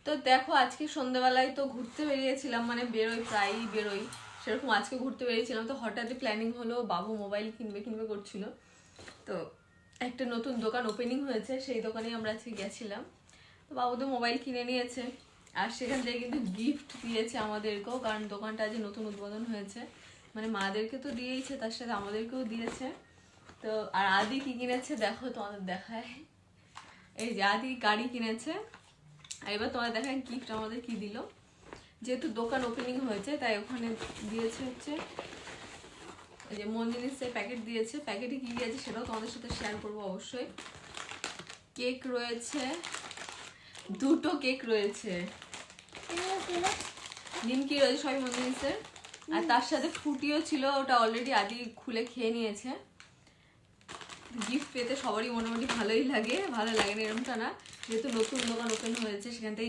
তো দেখো আজকে সন্ধ্যাবেলায় তো ঘুরতে বেরিয়েছিলাম, মানে প্রায়ই বেরোই, সেরকম আজকে ঘুরতে বেরিয়েছিলাম। তো হঠাৎই প্ল্যানিং হলো, বাবু মোবাইল কিনবে করছিল, তো একটা নতুন দোকান ওপেনিং হয়েছে, সেই দোকানেই আমরা আজকে গেছিলাম। তো বাবু তো মোবাইল কিনে নিয়েছে, আর সেখান থেকে কিন্তু গিফট দিয়েছে আমাদেরকেও, কারণ দোকানটা আজ নতুন উদ্বোধন হয়েছে, মানে মাদেরকে তো দিয়েইছে, তার সাথে আমাদেরকেও দিয়েছে। তো আর আদি কি কিনেছে দেখো, তোমাদের দেখায়। এই যে আদি গাড়ি কিনেছে। আর এবার তোমাদের দেখায় গিফট আমাদের কি দিল। যেহেতু দোকান ওপেনিং হয়েছে তাই ওখানে দিয়েছে হচ্ছে এই যে মন জিনিসের প্যাকেট দিয়েছে। প্যাকেটে কি দিয়েছে সেটাও তোমাদের সাথে শেয়ার করবো অবশ্যই। কেক রয়েছে, 2টো কেক রয়েছে, নিমকি রয়েছে সবই মন জিনিসের, আর তার সাথে ফুটিও ছিল, ওটা অলরেডি আদি খুলে খেয়ে নিয়েছে। গিফট পেতে সবারই মোটামুটি ভালোই লাগে, ভালো লাগে না এরকমটা না, যেহেতু নতুন দোকান ওপেন হয়েছে সেখান থেকে